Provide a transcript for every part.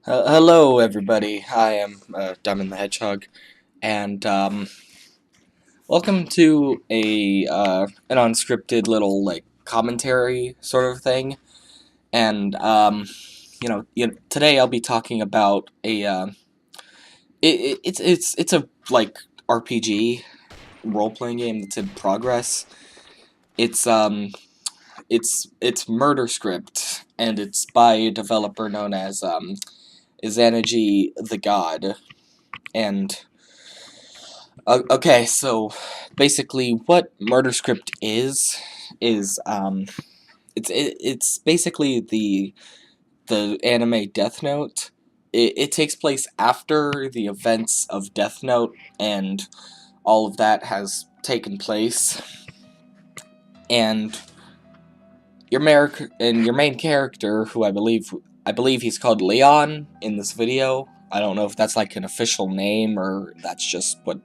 Hello, everybody. I am Diamond the Hedgehog, and welcome to an unscripted little commentary sort of thing. And today I'll be talking about it's a RPG role playing game that's in progress. It's it's Murder Script, and it's by a developer known as Xanagy the God. And okay, so basically, what Murder Script is it's basically the anime Death Note. It takes place after the events of Death Note, and all of that has taken place, and your main character, who I believe he's called Leon in this video. I don't know if that's like an official name or that's just what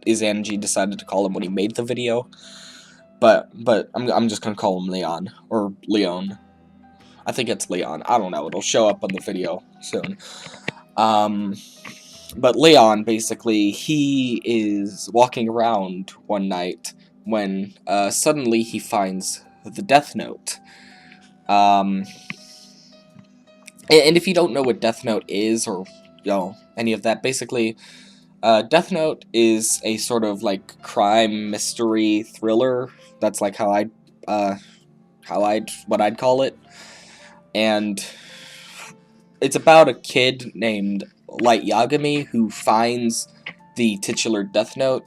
Izanji decided to call him when he made the video. But I'm just gonna call him Leon or Leon. I think it's Leon. I don't know. It'll show up on the video soon. Um, but Leon, basically, he is walking around one night when suddenly he finds the Death Note. Um, and if you don't know what Death Note is, or any of that, basically, Death Note is a sort of like crime mystery thriller. That's like what I'd call it. And it's about a kid named Light Yagami who finds the titular Death Note.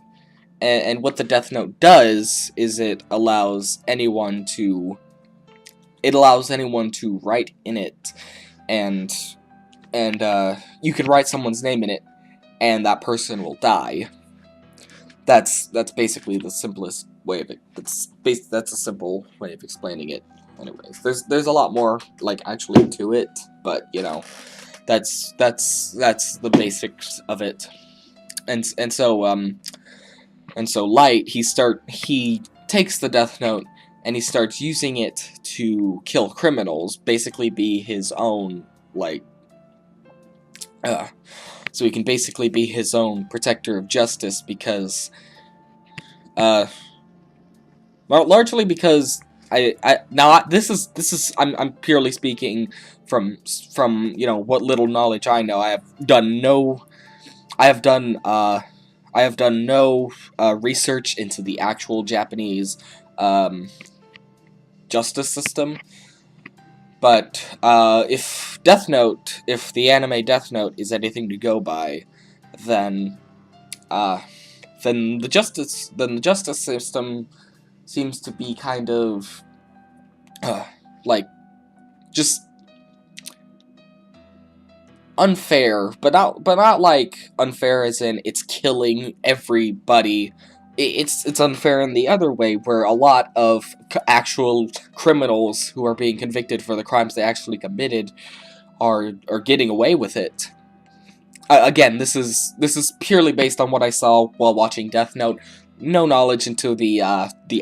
And what the Death Note does is it allows anyone to write in it, and you can write someone's name in it, and that person will die. That's basically the simplest way of it. That's a simple way of explaining it. Anyways, there's a lot more actually to it, but that's the basics of it. And so Light, he takes the Death Note and he starts using it to kill criminals, basically be his own so he can basically be his own protector of justice, because well, largely because this is I'm purely speaking from what little knowledge I know. I have done no research into the actual Japanese justice system. But if the anime Death Note is anything to go by, then the justice system seems to be kind of like just unfair, but not like unfair as in it's killing everybody. It's unfair in the other way, where a lot of actual criminals who are being convicted for the crimes they actually committed are getting away with it. Again, this is purely based on what I saw while watching Death Note. No knowledge into the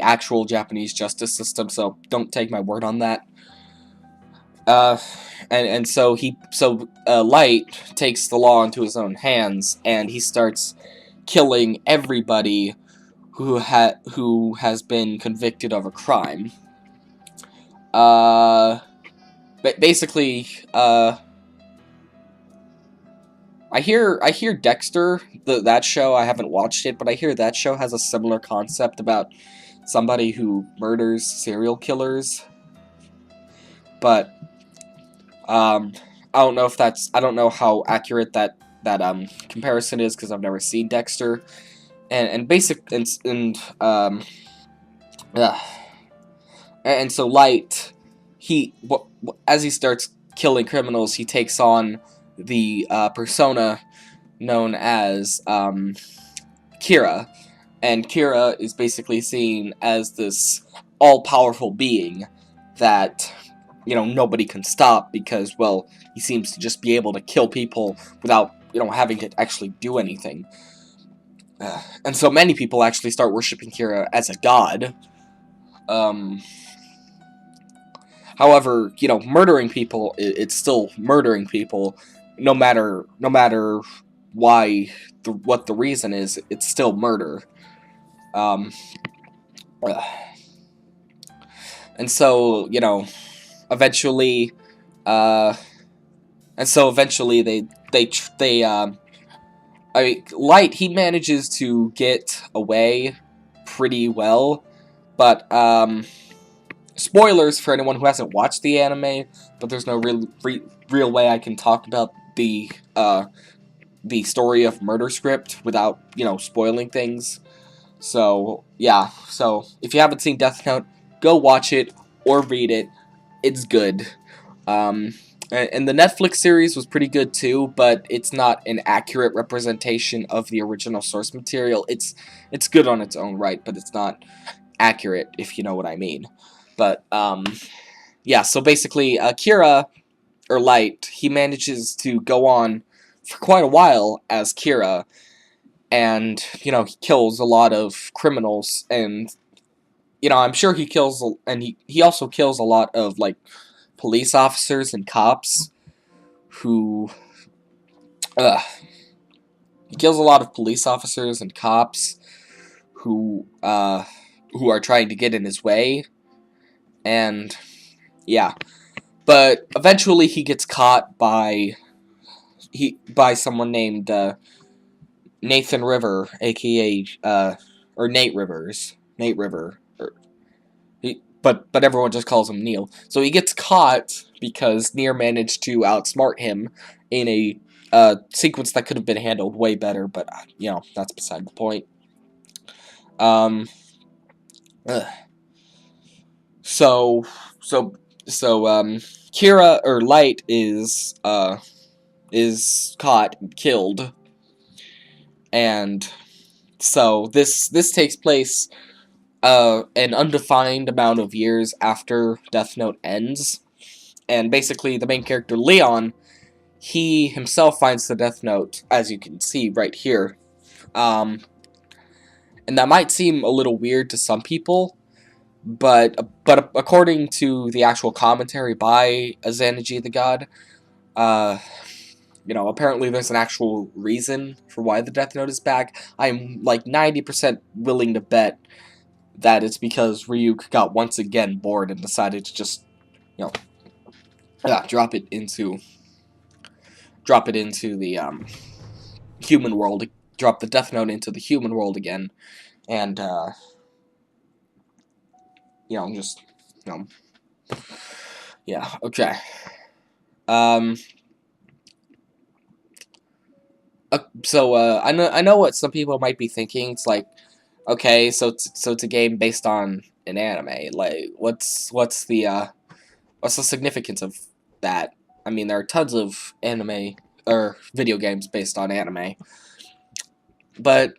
actual Japanese justice system, so don't take my word on that. And so Light takes the law into his own hands, and he starts killing everybody who has been convicted of a crime. Basically, I hear Dexter, that show. I haven't watched it, but I hear that show has a similar concept about somebody who murders serial killers. But I don't know how accurate that comparison is, because I've never seen Dexter. And so Light, as he starts killing criminals, he takes on the persona known as Kira, and Kira is basically seen as this all-powerful being that nobody can stop, because, well, he seems to just be able to kill people without having to actually do anything. And so many people actually start worshipping Kira as a god. However, murdering people, it's still murdering people. no matter why what the reason is, it's still murder. Um, and so eventually, uh, Light, he manages to get away pretty well, but spoilers for anyone who hasn't watched the anime, but there's no real way I can talk about the story of Murder Script without, spoiling things. So, yeah. So, if you haven't seen Death Note, go watch it or read it. It's good. And the Netflix series was pretty good too, but it's not an accurate representation of the original source material. It's good on its own right, but it's not accurate, if you know what I mean. But, yeah, so basically, Kira, or Light, he manages to go on for quite a while as Kira, and, he kills a lot of criminals, and, I'm sure he kills, and he also kills a lot of, like, police officers and cops who, he kills a lot of police officers and cops who are trying to get in his way, and, yeah. But eventually he gets caught by someone named, Nathan River, aka, or Nate Rivers. Nate River. But everyone just calls him Neil. So he gets caught because Nier managed to outsmart him in a sequence that could have been handled way better, but, that's beside the point. So, Kira, or Light, is caught and killed, and so this takes place an undefined amount of years after Death Note ends, and basically the main character Leon, he himself finds the Death Note, as you can see right here, and that might seem a little weird to some people, but according to the actual commentary by Azanagi the God, apparently there's an actual reason for why the Death Note is back. I'm like 90% willing to bet that it's because Ryuk got once again bored and decided to just, drop it into the human world, drop the Death Note into the human world again, and yeah, okay. I know what some people might be thinking. It's like, okay, so it's a game based on an anime. Like, what's the significance of that? I mean, there are tons of anime or video games based on anime, but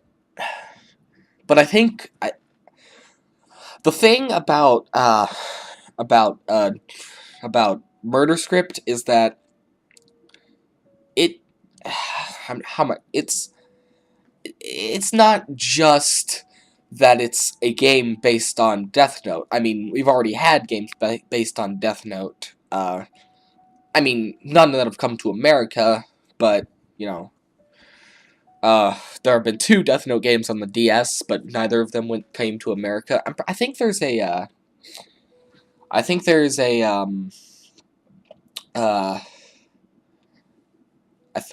I think the thing about Murder Script is that it how much it's not just that it's a game based on Death Note. I mean, we've already had games based on Death Note. I mean, none that have come to America, but, there have been 2 Death Note games on the DS, but neither of them came to America. I think there's a,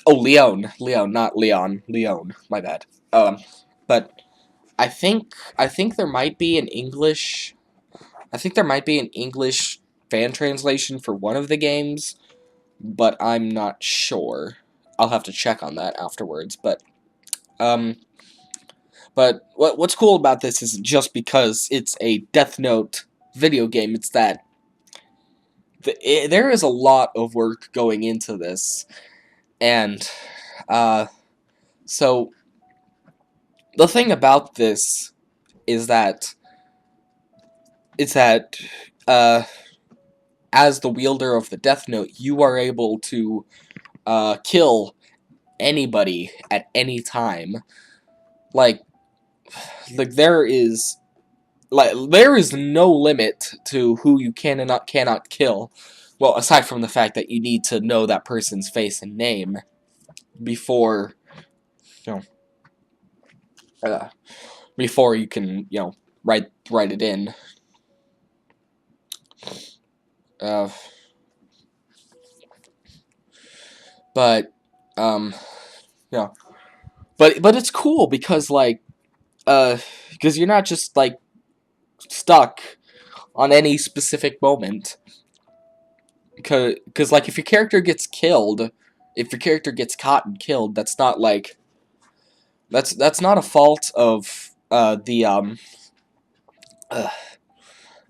Leon, not Leon, Leon, my bad. But I think there might be an English, fan translation for one of the games, but I'm not sure. I'll have to check on that afterwards, but what's cool about this isn't just because it's a Death Note video game, it's that there is a lot of work going into this, and, so, the thing about this is that, as the wielder of the Death Note, you are able to, kill anybody at any time. Like there is no limit to who you can and cannot kill. well, aside from the fact that you need to know that person's face and name before, you know, before you can, write it in. Uh, but, yeah, but it's cool because like, because you're not just like stuck on any specific moment. Because like if your character gets killed, if your character gets caught and killed, that's not like that's not a fault of the uh,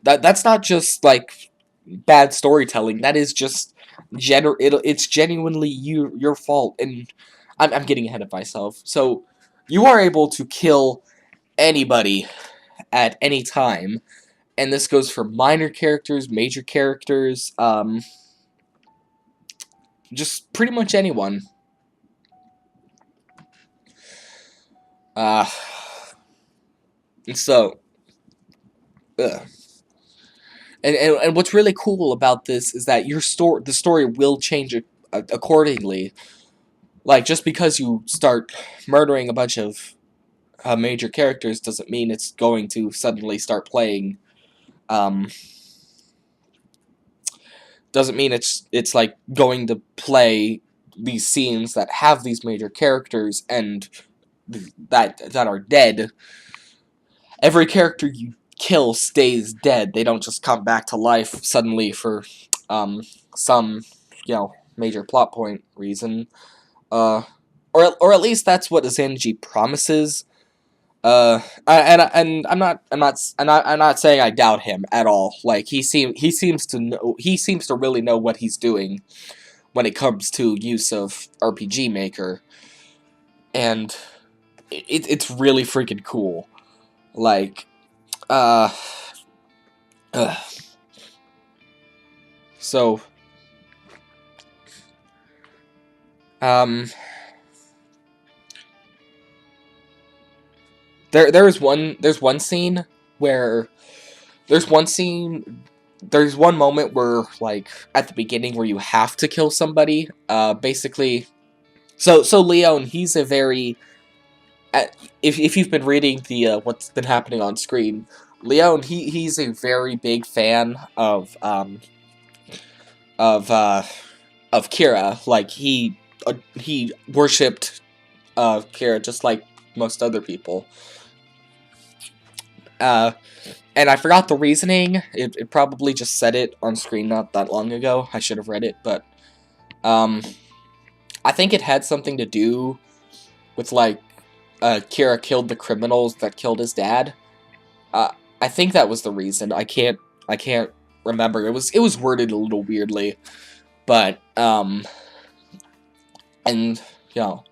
that's not just like bad storytelling. That is just it's genuinely your fault. And I'm getting ahead of myself. So you are able to kill anybody at any time, and this goes for minor characters, major characters, just pretty much anyone. Uh, and so, ugh. And what's really cool about this is that the story will change accordingly. Like, just because you start murdering a bunch of major characters doesn't mean it's going to suddenly start playing. Doesn't mean it's like going to play these scenes that have these major characters and that are dead. Every character you kill stays dead. They don't just come back to life suddenly for some major plot point reason. Or at least that's what Zanji promises. And I'm not saying I doubt him at all. Like he seems to really know what he's doing when it comes to use of RPG Maker, and it's really freaking cool. Like, uh, uh so, um, there's one scene where there's one moment where, like, at the beginning where you have to kill somebody. Basically, so Leon, he's a very, if you've been reading the what's been happening on screen, Leon, he's a very big fan of uh of Kira. Like he worshipped Kira just like most other people. And I forgot the reasoning. It probably just said it on screen not that long ago. I should have read it, but I think it had something to do with like Kira killed the criminals that killed his dad. I think that was the reason. I can't remember. It was worded a little weirdly, but and you know,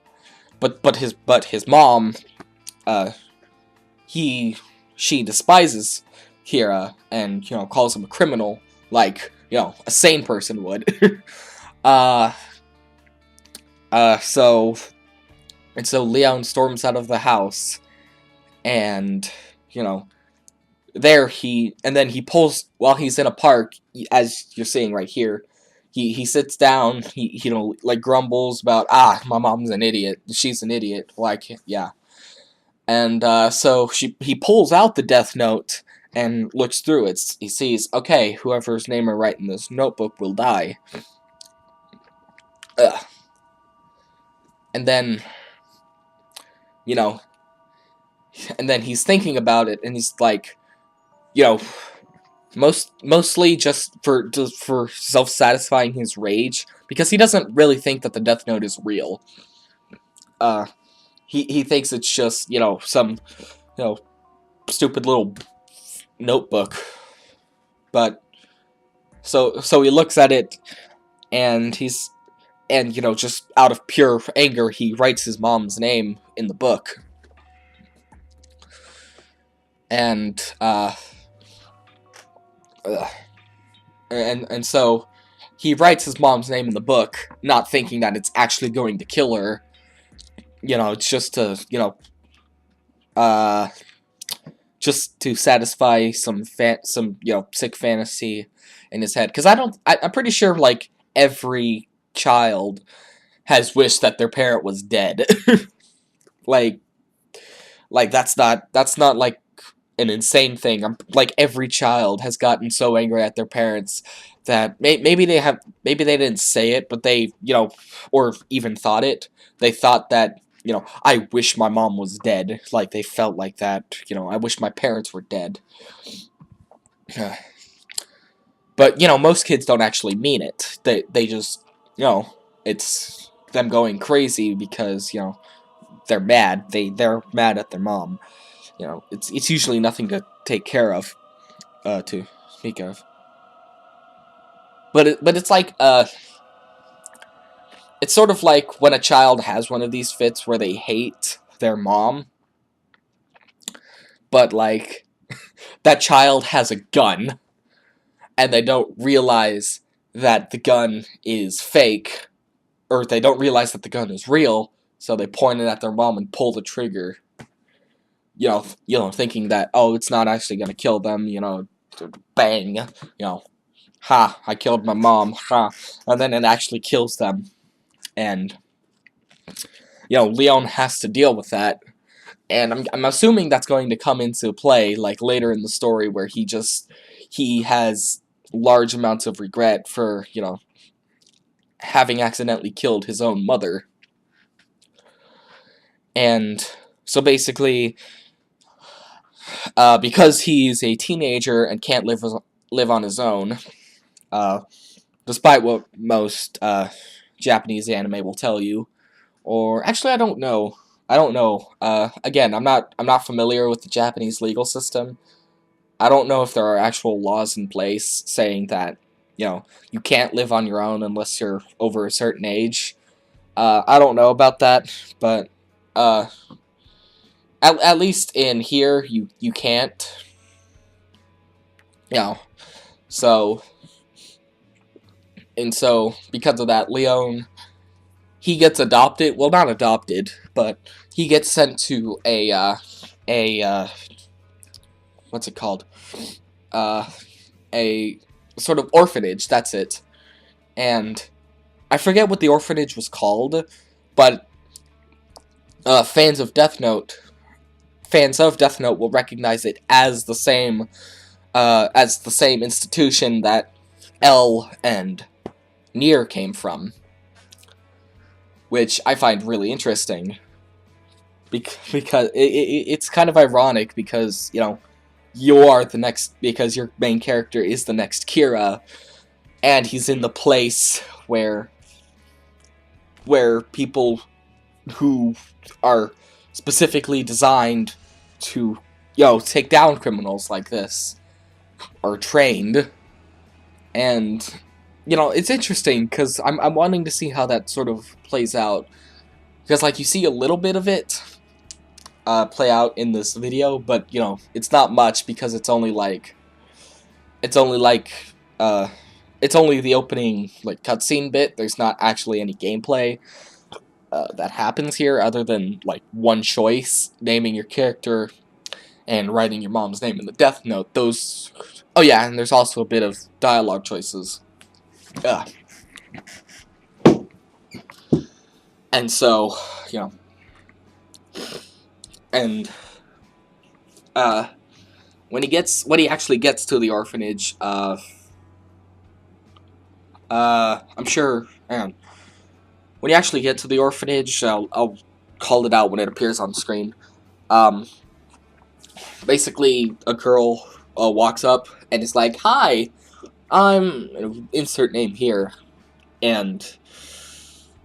but his mom, she despises Kira and calls him a criminal like a sane person would. uh so Leon storms out of the house, and then he pulls while he's in a park, as you're seeing right here. He sits down, he like grumbles about, my mom's an idiot, she's an idiot, like, yeah. And so he pulls out the death note and looks through it. He sees, okay, whoever's name I write in this notebook will die. Ugh. And then, and then he's thinking about it, and he's like, mostly just for self-satisfying his rage, because he doesn't really think that the death note is real. He thinks it's just some stupid little notebook. But so he looks at it, and just out of pure anger, he writes his mom's name in the book. And so he writes his mom's name in the book, not thinking that it's actually going to kill her. It's just to just to satisfy some sick fantasy. in his head. Because I'm pretty sure, like, every child has wished that their parent was dead. like, that's not like an insane thing. Like every child has gotten so angry at their parents that maybe they didn't say it, but they, or even thought it. They thought that, I wish my mom was dead. Like they felt like that. I wish my parents were dead. But most kids don't actually mean it. They just, it's them going crazy because they're mad. They're mad at their mom. It's usually nothing to take care of, to speak of. But it's like, it's sort of like when a child has one of these fits where they hate their mom, but like, that child has a gun, and they don't realize that the gun is fake, or they don't realize that the gun is real, so they point it at their mom and pull the trigger. Thinking that, oh, it's not actually gonna kill them, bang, ha, I killed my mom, ha, and then it actually kills them, and, Leon has to deal with that, and I'm assuming that's going to come into play, like, later in the story, where he has large amounts of regret for, having accidentally killed his own mother, and so basically, because he's a teenager and can't live on his own, despite what most Japanese anime will tell you, or actually I don't know. Again, I'm not familiar with the Japanese legal system. I don't know if there are actual laws in place saying that you can't live on your own unless you're over a certain age. I don't know about that, but at least in here, you can't. So, because of that, Leon, he gets adopted. Well, not adopted, but he gets sent to what's it called? A sort of orphanage, that's it. And I forget what the orphanage was called, but fans of Death Note will recognize it as the same institution that L and Nier came from, which I find really interesting, because it's kind of ironic, because you are the next, because your main character is the next Kira, and he's in the place where people who are specifically designed to take down criminals like this are trained. And it's interesting, because I'm wanting to see how that sort of plays out, because like you see a little bit of it play out in this video, but it's not much, because it's only the opening like cutscene bit. There's not actually any gameplay that happens here, other than like one choice, naming your character and writing your mom's name in the Death Note. Oh yeah, and there's also a bit of dialogue choices. And so, and when he actually gets to the orphanage, I'm sure, man, when you actually get to the orphanage, I'll call it out when it appears on screen. Basically, a girl walks up and is like, "Hi, I'm insert name here," and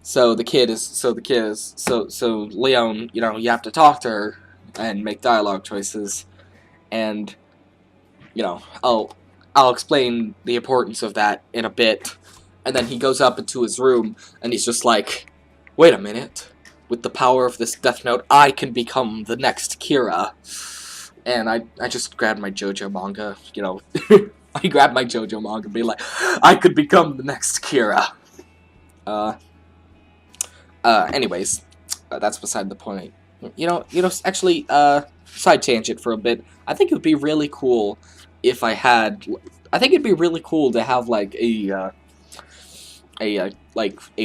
so Leon, you have to talk to her and make dialogue choices, and I'll explain the importance of that in a bit. And then he goes up into his room, and he's just like, wait a minute, with the power of this Death Note, I can become the next Kira. And I just grabbed my JoJo manga, I grabbed my JoJo manga and be like, I could become the next Kira. Anyways, that's beside the point. Actually, side tangent for a bit, I think it would be really cool if I had I think it'd be really cool to have like a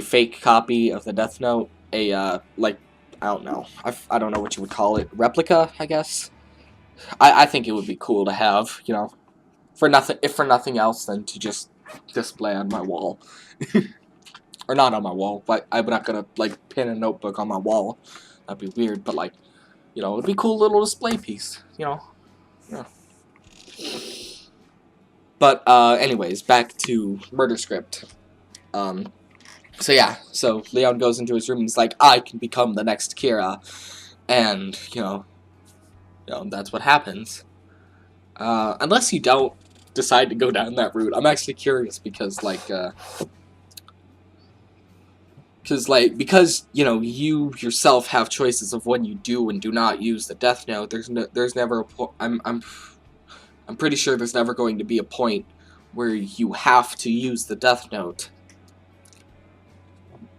fake copy of the Death Note, like, I don't know, I don't know what you would call it, replica, I guess. I think it would be cool to have, you know, for nothing, if for nothing else than to just display on my wall. Or not on my wall, but I'm not gonna, like, pin a notebook on my wall. That'd be weird, but, like, you know, it'd be a cool little display piece, you know. Yeah. But, anyways, back to Murder Script. So yeah, so Leon goes into his room and he's like, I can become the next Kira. And, you know, that's what happens. Unless you don't decide to go down that route. I'm actually curious because, like, because you know, you yourself have choices of when you do and do not use the Death Note. There's never I'm pretty sure there's never going to be a point where you have to use the Death Note.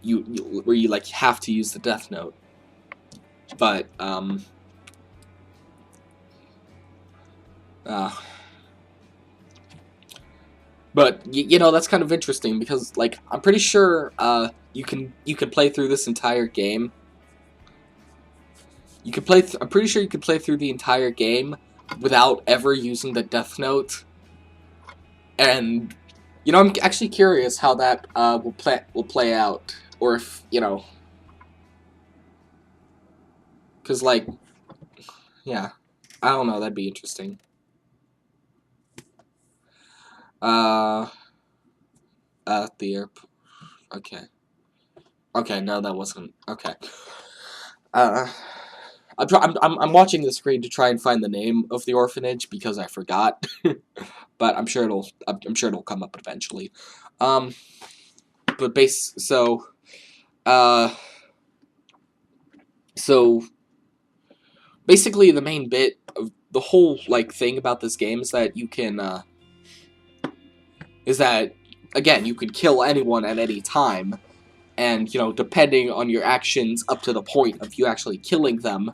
Where you like have to use the Death Note. But but you know, that's kind of interesting because, like, I'm pretty sure you can play through this entire game. You could play. I'm pretty sure you could play through the entire game without ever using the Death Note. And you know, I'm actually curious how that will play out, or if, you know, because, like, yeah, I don't know. That'd be interesting. The airport. Okay. Okay, no, that wasn't. Okay. I'm watching the screen to try and find the name of the orphanage because I forgot. But I'm sure it'll come up eventually. But so basically the main bit of the whole, like, thing about this game is that you can again, you can kill anyone at any time, and, you know, depending on your actions up to the point of you actually killing them,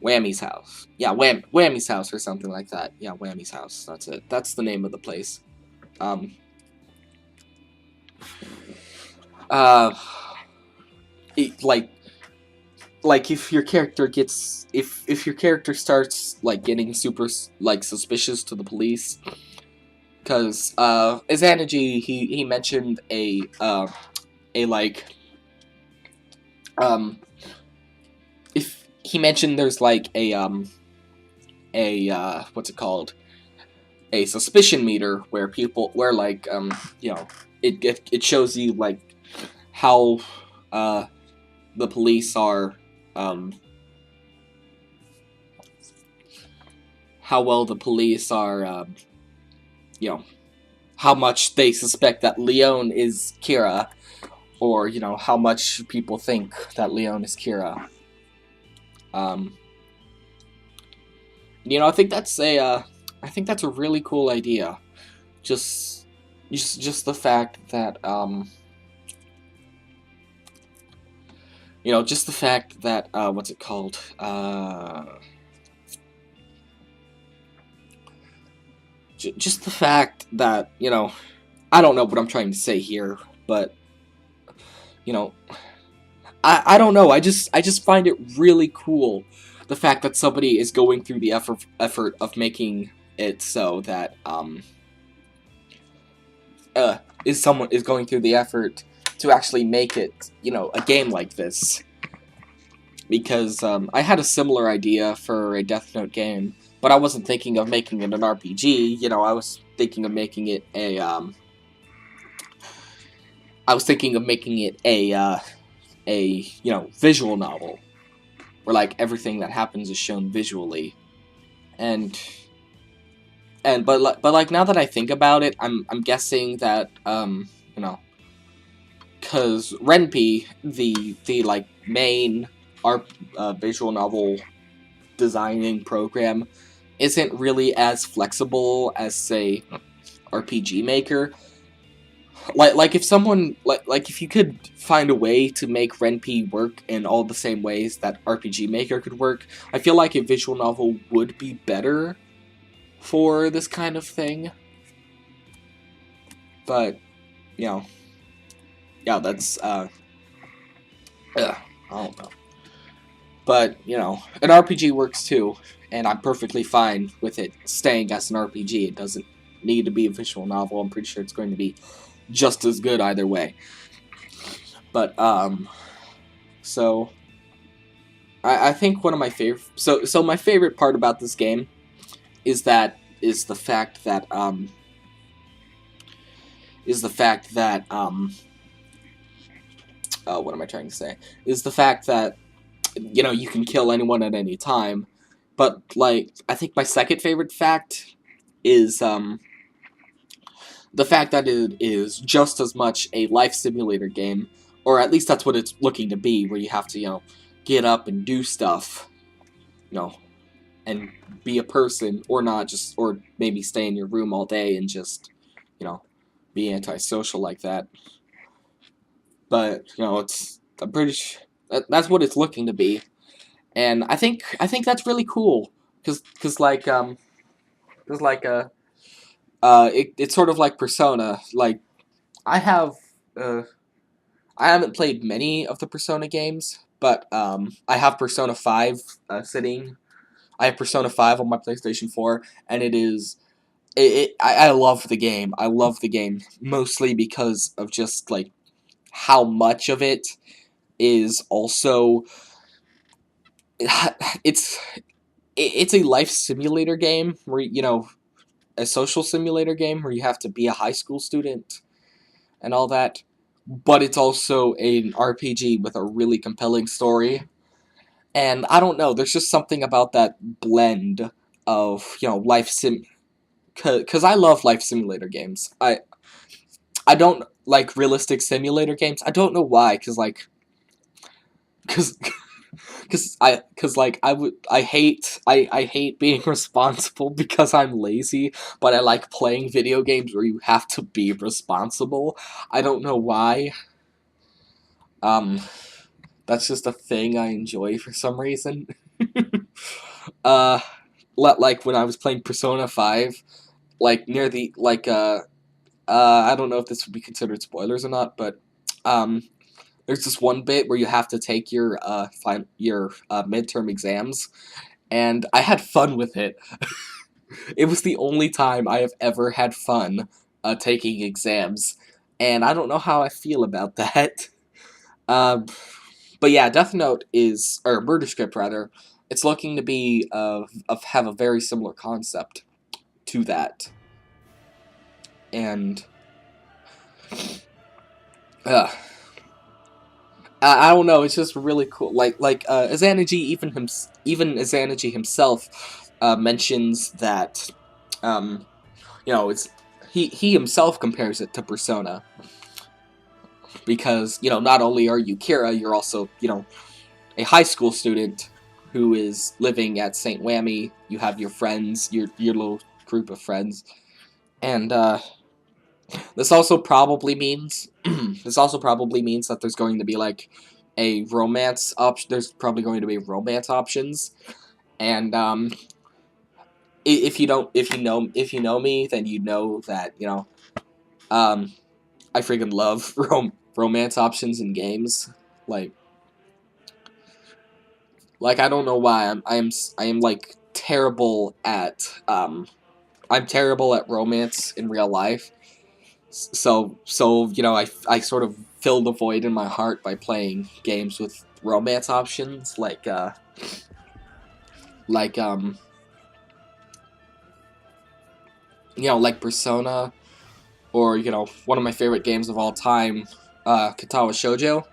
Whammy's house. Yeah, Whammy's house or something like that. Yeah, Whammy's house. That's it. That's the name of the place. Like if your character gets if your character starts, like, getting super, like, suspicious to the police, because as Energy, he mentioned if he mentioned there's like what's it called, a suspicion meter where like, you know, it shows you, like, how the police are, how well the police are, you know, how much they suspect that Leon is Kira, or, you know, how much people think that Leon is Kira. You know, I think that's a really cool idea. Just the fact that, you know, just the fact that, what's it called? Just the fact that, you know, I don't know what I'm trying to say here, but, you know, I don't know, I just find it really cool, the fact that somebody is going through the effort of making it so that, someone is going through the effort to actually make it, you know, a game like this. Because, I had a similar idea for a Death Note game, but I wasn't thinking of making it an RPG, you know, I was thinking of making it a, you know, visual novel, where, like, everything that happens is shown visually. But like, now that I think about it, I'm guessing that, you know, because Renpy, the like, main visual novel designing program, isn't really as flexible as, say, RPG Maker. Like if someone, like if you could find a way to make Renpy work in all the same ways that RPG Maker could work, I feel like a visual novel would be better for this kind of thing. But, you know, yeah, that's, I don't know. But, you know, an RPG works too, and I'm perfectly fine with it staying as an RPG. It doesn't need to be a visual novel. I'm pretty sure it's going to be just as good either way. But, so, I think one of my favorite, so my favorite part about this game is the fact that, what am I trying to say? Is the fact that, you know, you can kill anyone at any time. But, like, I think my second favorite fact is, the fact that it is just as much a life simulator game, or at least that's what it's looking to be, where you have to, you know, get up and do stuff, you know, and be a person, or not just, or maybe stay in your room all day and just, you know, be antisocial like that. But, you know, I'm pretty sure that's what it's looking to be. And I think that's really cool, cause it's sort of like Persona. Like, I have I haven't played many of the Persona games, but I have Persona 5 sitting. I have Persona 5 on my PlayStation 4, and I love the game. I love the game mostly because of just like how much of it is also it's it's a life simulator game where, you know, a social simulator game where you have to be a high school student and all that, but it's also an RPG with a really compelling story. And I don't know, there's just something about that blend of, you know, cuz I love life simulator games. I don't like realistic simulator games. I don't know why, cuz I hate being responsible because I'm lazy, but I like playing video games where you have to be responsible. I don't know why. Um that's just a thing I enjoy for some reason. uh like when I was playing Persona 5, like near the I don't know if this would be considered spoilers or not, but um there's this one bit where you have to take your midterm exams, and I had fun with it. It was the only time I have ever had fun taking exams, and I don't know how I feel about that. Um, but yeah, Death Note or Murder Script rather, it's looking to be have a very similar concept to that, and uh, I don't know. It's just really cool. Azanaji even Azanaji himself mentions that, um, you know, it's he himself compares it to Persona because, you know, not only are you Kira, you're also, you know, a high school student who is living at St. Whammy. You have your friends, your little group of friends, and this also probably means that there's going to be like a romance option. There's probably going to be romance options, and if you know me, then you know that, you know, I freaking love romance options in games. Like I don't know why I am like terrible at I'm terrible at romance in real life. So you know, I sort of fill the void in my heart by playing games with romance options, like you know, like Persona, or, you know, one of my favorite games of all time, Katawa Shoujo.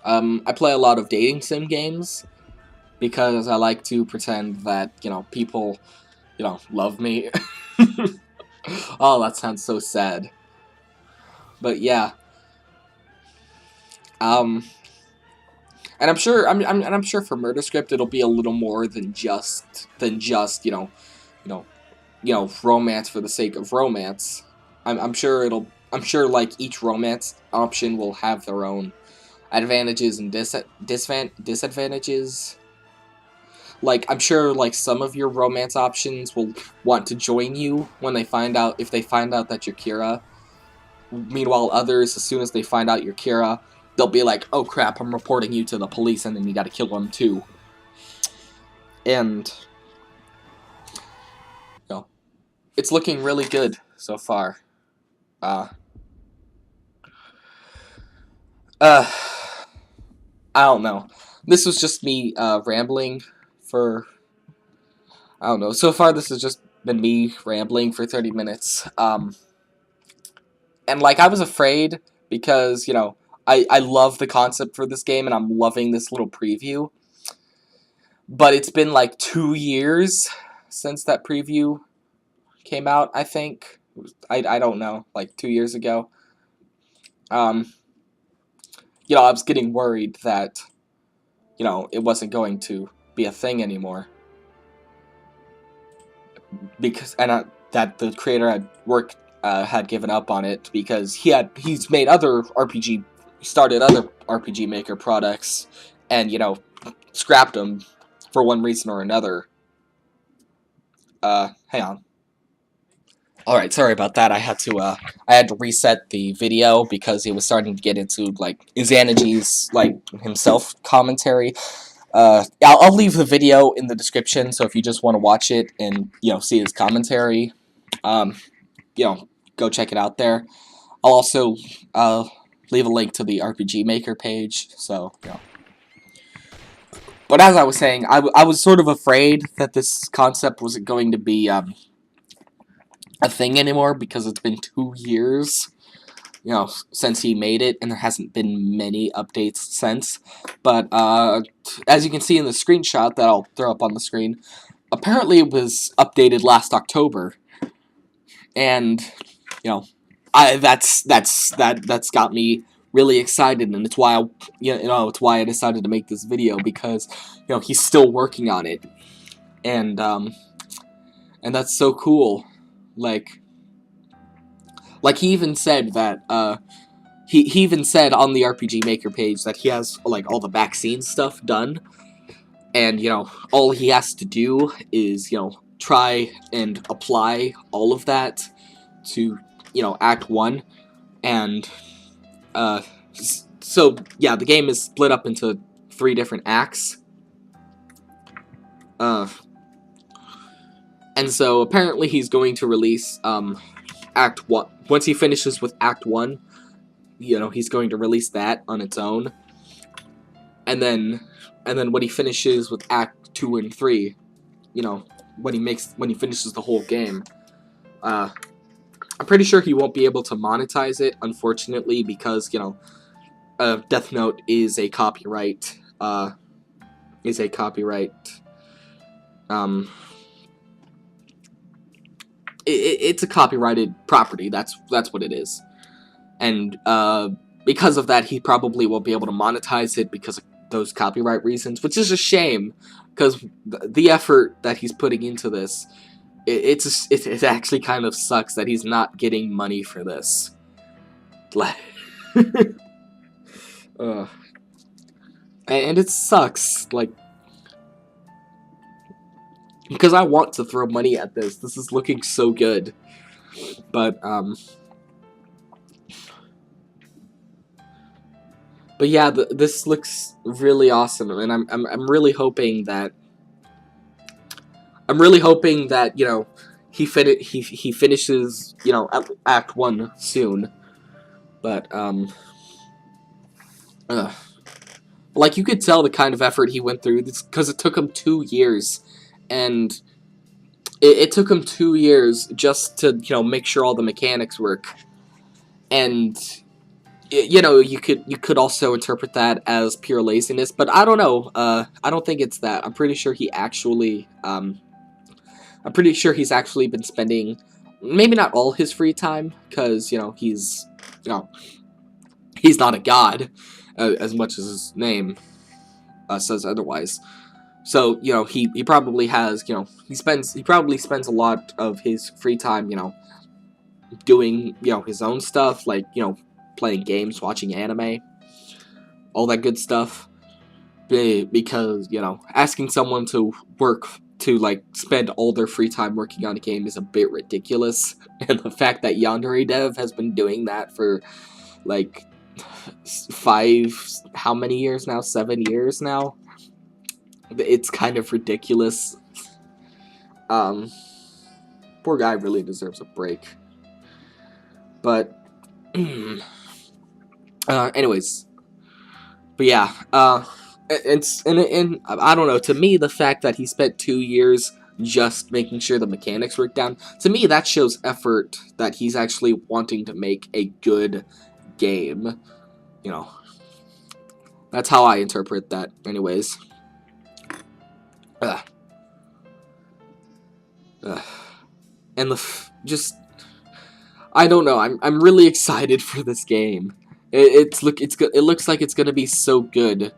I play a lot of dating sim games because I like to pretend that, you know, people, you know, love me. Oh, that sounds so sad. But yeah, um, and I'm sure for Murder Script it'll be a little more than just, you know romance for the sake of romance. I'm sure like each romance option will have their own advantages and disadvantages. Like, I'm sure like some of your romance options will want to join you when they find out that you're Kira, Meanwhile, others, as soon as they find out you're Kira, they'll be like, oh crap, I'm reporting you to the police, and then you gotta kill them too. And, you know, it's looking really good so far. I don't know. This was just me rambling for, I don't know. So far, this has just been me rambling for 30 minutes. And, like, I was afraid because, you know, I love the concept for this game, and I'm loving this little preview. But it's been, like, 2 years since that preview came out, I think. I don't know, like, 2 years ago. You know, I was getting worried that, you know, it wasn't going to be a thing anymore. Because, and that the creator had given up on it because he's made started other RPG Maker products, and, you know, scrapped them for one reason or another. Hang on. Alright, sorry about that. I had to reset the video because it was starting to get into, like, Xanagy's, like, himself commentary. I'll leave the video in the description, so if you just want to watch it and, you know, see his commentary, you know, go check it out there. I'll also, leave a link to the RPG Maker page, so, you know. But as I was saying, I was sort of afraid that this concept wasn't going to be, a thing anymore because it's been 2 years, you know, since he made it, and there hasn't been many updates since. But as you can see in the screenshot that I'll throw up on the screen, apparently it was updated last October, and, you know, that's got me really excited, and it's why it's why I decided to make this video, because, you know, he's still working on it, and that's so cool. Like he even said that, he even said on the RPG Maker page that he has, like, all the vaccine stuff done, and, you know, all he has to do is, you know, try and apply all of that to, you know, Act 1, and, so, yeah, the game is split up into 3 different acts, and so apparently he's going to release, Act 1. Once he finishes with Act 1, you know, he's going to release that on its own. And then when he finishes with Act 2 and 3, you know, when he finishes the whole game, I'm pretty sure he won't be able to monetize it, unfortunately, because, you know, Death Note is a copyright, it's a copyrighted property. That's what it is, and because of that, he probably won't be able to monetize it because of those copyright reasons, which is a shame, because the effort that he's putting into this, it actually kind of sucks that he's not getting money for this. And it sucks, like, because I want to throw money at this. This is looking so good. But yeah, this looks really awesome, and I'm really hoping that you know, he finishes, you know, Act 1 soon. But like, you could tell the kind of effort he went through, because it took him 2 years, and it took him 2 years just to, you know, make sure all the mechanics work. And, you know, you could also interpret that as pure laziness, but I don't know. I don't think it's that. I'm pretty sure he's actually been spending, maybe not all his free time, because, you know, he's not a god, as much as his name says otherwise. So, you know, he probably has, you know, he probably spends a lot of his free time, you know, doing, you know, his own stuff, like, you know, playing games, watching anime, all that good stuff, because, you know, asking someone to work like spend all their free time working on a game is a bit ridiculous, and the fact that Yandere Dev has been doing that for like how many years now? 7 years now? It's kind of ridiculous. Poor guy really deserves a break. But anyways, but yeah, and I don't know. To me, the fact that he spent 2 years just making sure the mechanics work down, to me that shows effort, that he's actually wanting to make a good game. You know, that's how I interpret that. Anyways, and just I don't know. I'm really excited for this game. It looks like it's gonna be so good.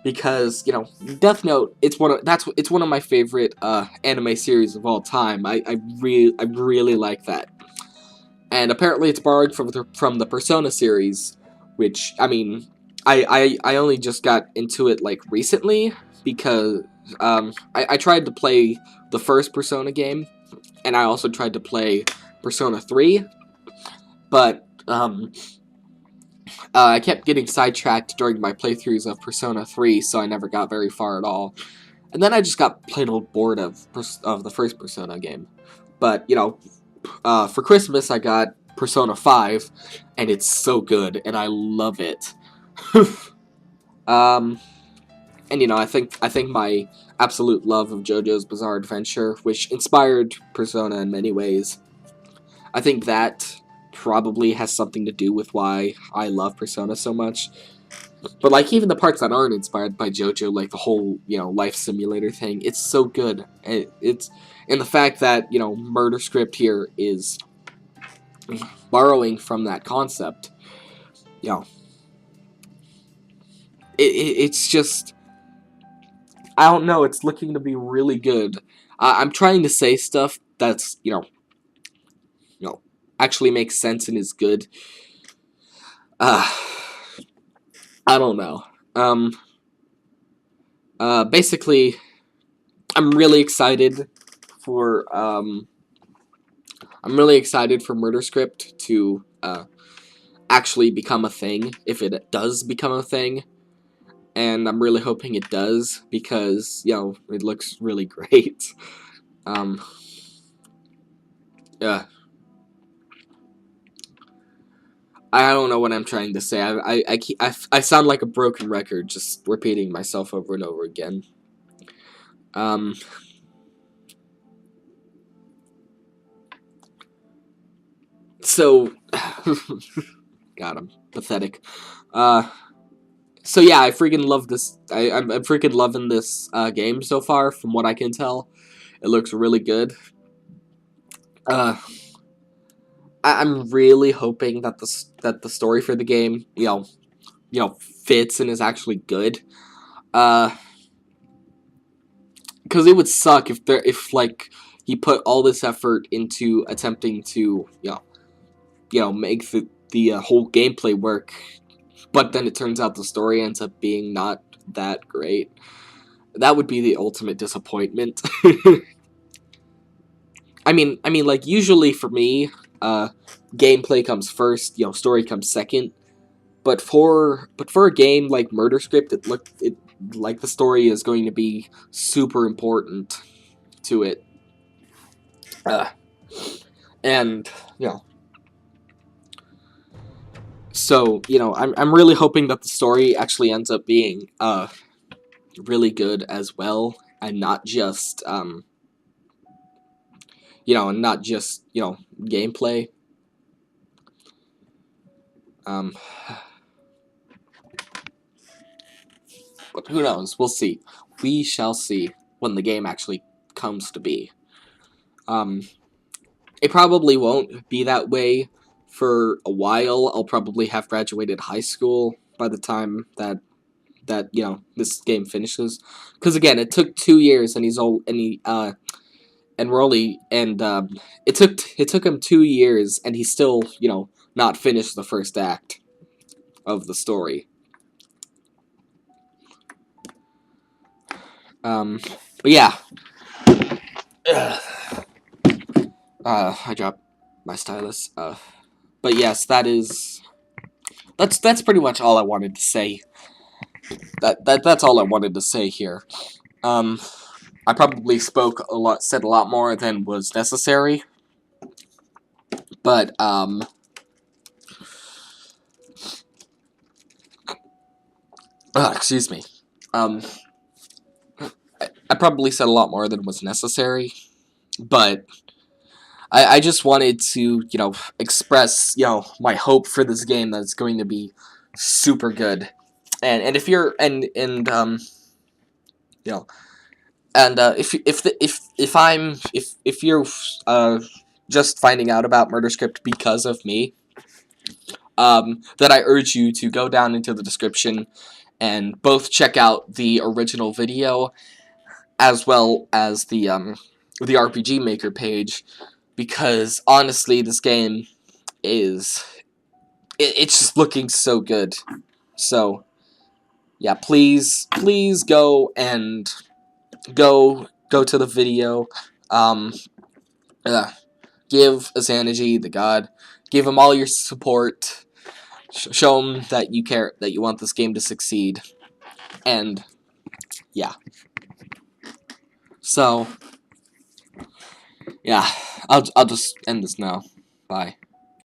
Because, you know, Death Note, it's one of my favorite anime series of all time. I really like that. And apparently it's borrowed from the Persona series, which, I mean, I only just got into it like recently because I tried to play the first Persona game, and I also tried to play Persona 3, but I kept getting sidetracked during my playthroughs of Persona 3, so I never got very far at all. And then I just got plain old bored of the first Persona game. But, you know, for Christmas I got Persona 5, and it's so good, and I love it. And, you know, I think my absolute love of JoJo's Bizarre Adventure, which inspired Persona in many ways, I think that probably has something to do with why I love Persona so much. But, like, even the parts that aren't inspired by JoJo, like the whole, you know, life simulator thing, it's so good. And the fact that, you know, Murder Script here is borrowing from that concept, you know, it's just, I don't know, it's looking to be really good. I'm trying to say stuff that's, you know, actually makes sense and is good. I don't know. Basically, I'm really excited for Murder Script to actually become a thing, if it does become a thing. And I'm really hoping it does, because, you know, it looks really great. Yeah. I don't know what I'm trying to say. I sound like a broken record, just repeating myself over and over again. So, God, I'm pathetic. So yeah, I freaking love this. I'm freaking loving this game so far, from what I can tell. It looks really good. I'm really hoping that the story for the game, you know, fits and is actually good. Because it would suck if like he put all this effort into attempting to you know make the whole gameplay work, but then it turns out the story ends up being not that great. That would be the ultimate disappointment. I mean, like, usually for me, gameplay comes first, you know, story comes second. But for a game like Murder Script, it like the story is going to be super important to it. And, you know, so, you know, I'm really hoping that the story actually ends up being really good as well, and not just you know, gameplay. But who knows? We'll see. We shall see when the game actually comes to be. It probably won't be that way for a while. I'll probably have graduated high school by the time that you know, this game finishes. Because again, it took 2 years, and it took him 2 years, and he's still, you know, not finished the first act of the story. But yeah, I dropped my stylus. But yes, that's pretty much all I wanted to say. That's all I wanted to say here. I probably said a lot more than was necessary, but excuse me. I probably said a lot more than was necessary, but I just wanted to, express, my hope for this game that it's going to be super good. And if you're you know and if you're just finding out about MurderScript because of me, then I urge you to go down into the description and both check out the original video as well as the RPG Maker page, because honestly, this game it's just looking so good. So yeah, please go and go to the video. Um, give Azanagy, the god, give him all your support. Show him that you care, that you want this game to succeed, and yeah. So yeah, I'll just end this now. Bye.